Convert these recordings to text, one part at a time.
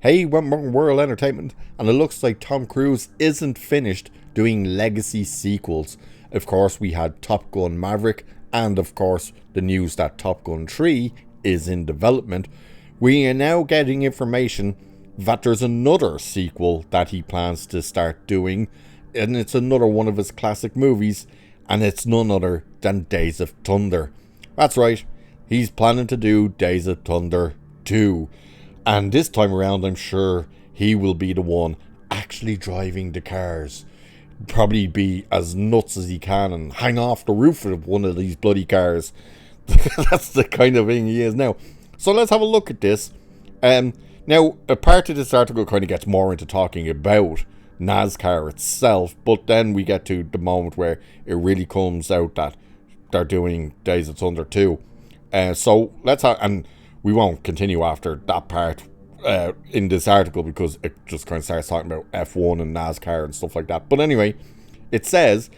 Hey, World Entertainment, and it looks like Tom Cruise isn't finished doing legacy sequels. Of course, we had Top Gun Maverick, and of course, the news that Top Gun 3 is in development. We are now getting information that there's another sequel that he plans to start doing, and it's another one of his classic movies, and it's none other than Days of Thunder. That's right, he's planning to do Days of Thunder 2. And this time around, I'm sure he will be the one actually driving the cars. Probably be as nuts as he can and hang off the roof of one of these bloody cars. That's the kind of thing he is now. So let's have a look at this. Now, a part of this article kind of gets more into talking about NASCAR itself, but then we get to the moment where it really comes out that they're doing Days of Thunder 2. So let's have... and we won't continue after that part in this article because it just kind of starts talking about F1 and NASCAR and stuff like that. But anyway, it says,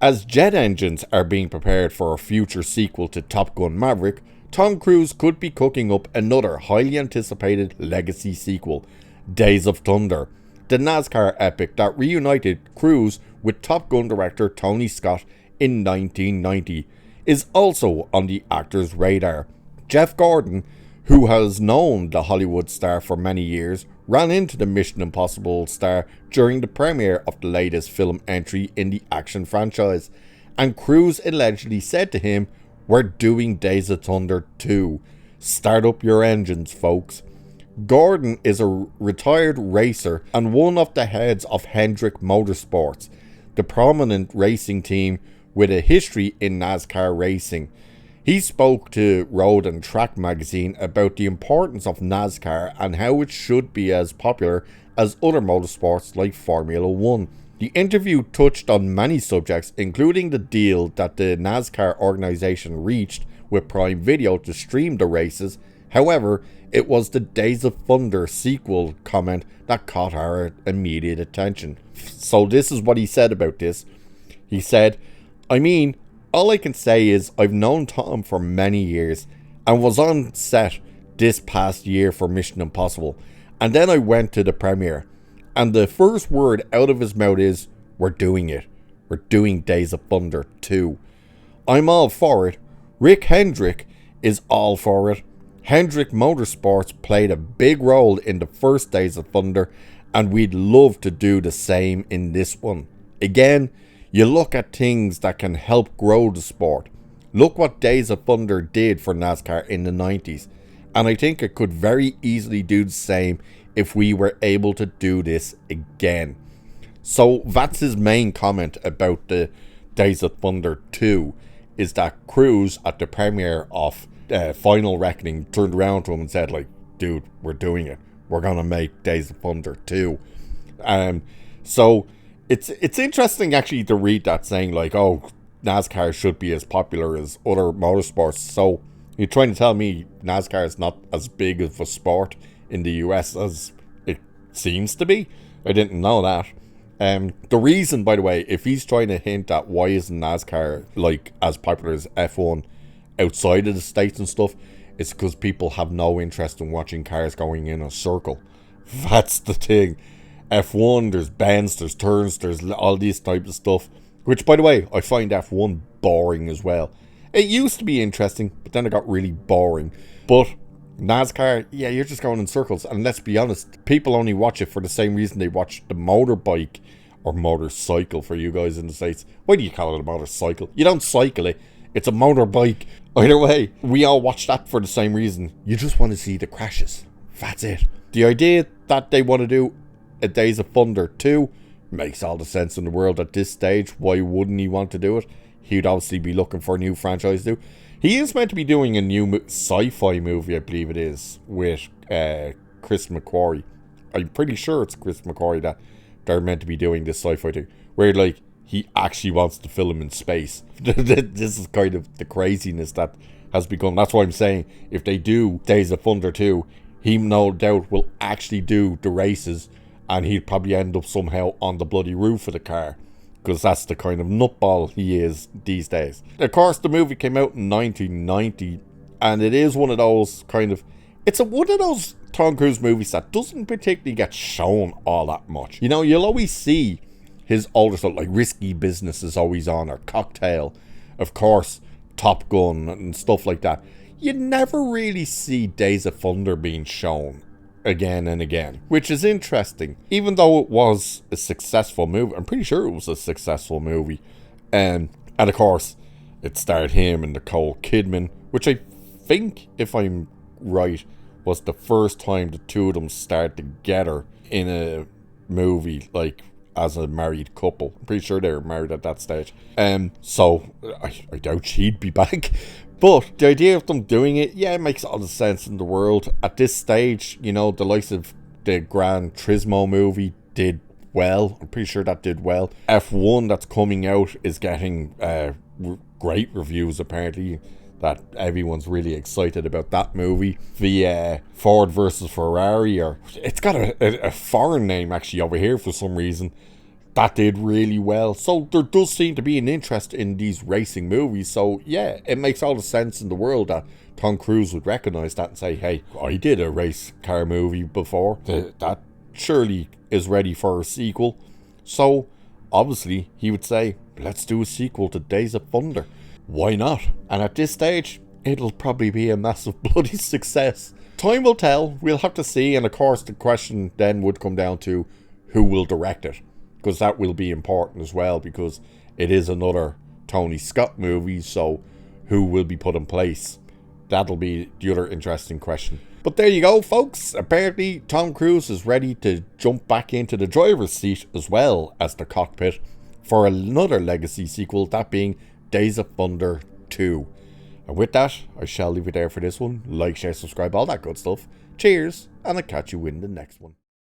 as jet engines are being prepared for a future sequel to Top Gun Maverick, Tom Cruise could be cooking up another highly anticipated legacy sequel, Days of Thunder. The NASCAR epic that reunited Cruise with Top Gun director Tony Scott in 1990 is also on the actor's radar. Jeff Gordon, who has known the Hollywood star for many years, ran into the Mission Impossible star during the premiere of the latest film entry in the action franchise, and Cruise allegedly said to him, "We're doing Days of Thunder 2. Start up your engines, folks." Gordon is a retired racer and one of the heads of Hendrick Motorsports, the prominent racing team with a history in NASCAR racing. He spoke to Road and Track magazine about the importance of NASCAR and how it should be as popular as other motorsports like Formula 1. The interview touched on many subjects, including the deal that the NASCAR organization reached with Prime Video to stream the races. However, it was the Days of Thunder sequel comment that caught our immediate attention. So this is what he said about this. He said, all I can say is I've known Tom for many years and was on set this past year for Mission Impossible. And then I went to the premiere. And the first word out of his mouth is, "We're doing it. We're doing Days of Thunder 2. I'm all for it. Rick Hendrick is all for it. Hendrick Motorsports played a big role in the first Days of Thunder, and we'd love to do the same in this one." Again, you look at things that can help grow the sport. Look what Days of Thunder did for NASCAR in the 90s, and I think it could very easily do the same if we were able to do this again. So that's his main comment about the Days of Thunder 2, is that Cruise at the premiere of Final Reckoning turned around to him and said, like, "Dude, we're doing it. We're gonna make Days of Thunder 2. So it's interesting actually to read that, saying like, oh, NASCAR should be as popular as other motorsports. So you're trying to tell me NASCAR is not as big of a sport in the US as it seems to be? I didn't know that. The reason, by the way, if he's trying to hint at why isn't NASCAR like as popular as F1 outside of the States and stuff, it's because people have no interest in watching cars going in a circle. That's the thing. F1, there's bends, there's turns, there's all these types of stuff, which, by the way, I find F1 boring as well. It used to be interesting, but then it got really boring. But NASCAR, yeah, you're just going in circles, and let's be honest, people only watch it for the same reason they watch the motorbike, or motorcycle for you guys in the States. Why do you call it a motorcycle? You don't cycle it, it's a motorbike. Either way, we all watch that for the same reason. You just want to see the crashes. That's it. The idea that they want to do a Days of Thunder 2 makes all the sense in the world at this stage. Why wouldn't he want to do it? He'd obviously be looking for a new franchise to do. He is meant to be doing a new sci-fi movie, I believe it is, with Chris McQuarrie. I'm pretty sure it's Chris McQuarrie that they're meant to be doing this sci-fi thing, where like he actually wants to film in space. This is kind of the craziness that has become. That's why I'm saying if they do Days of Thunder 2, he no doubt will actually do the races, and he'd probably end up somehow on the bloody roof of the car, because that's the kind of nutball he is these days. Of course, the movie came out in 1990, and it is one of those kind of, It's one of those Tom Cruise movies that doesn't particularly get shown all that much. You know, you'll always see his older stuff, like Risky Business is always on, or Cocktail, of course, Top Gun and stuff like that. You never really see Days of Thunder being shown again and again, which is interesting. Even though it was a successful movie, I'm pretty sure it was a successful movie. And of course, it starred him and Nicole Kidman, which I think, if I'm right, was the first time the two of them starred together in a movie, like as a married couple. I'm pretty sure they were married at that stage. So I doubt she'd be back. But the idea of them doing it, yeah, it makes all the sense in the world. At this stage, you know, the likes of the Gran Turismo movie did well. I'm pretty sure that did well. F1 that's coming out is getting great reviews, apparently. That everyone's really excited about that movie. The Ford versus Ferrari, or it's got a foreign name actually over here for some reason. That did really well. So there does seem to be an interest in these racing movies. So yeah, it makes all the sense in the world that Tom Cruise would recognize that and say, hey, I did a race car movie before. That surely is ready for a sequel. So obviously he would say, let's do a sequel to Days of Thunder. Why not? And at this stage, it'll probably be a massive bloody success. Time will tell. We'll have to see. And of course, the question then would come down to who will direct it. Because that will be important as well, because it is another Tony Scott movie, so who will be put in place? That'll be the other interesting question. But there you go, folks. Apparently, Tom Cruise is ready to jump back into the driver's seat as well as the cockpit for another legacy sequel, that being Days of Thunder 2. And with that, I shall leave it there for this one. Like, share, subscribe, all that good stuff. Cheers, and I'll catch you in the next one.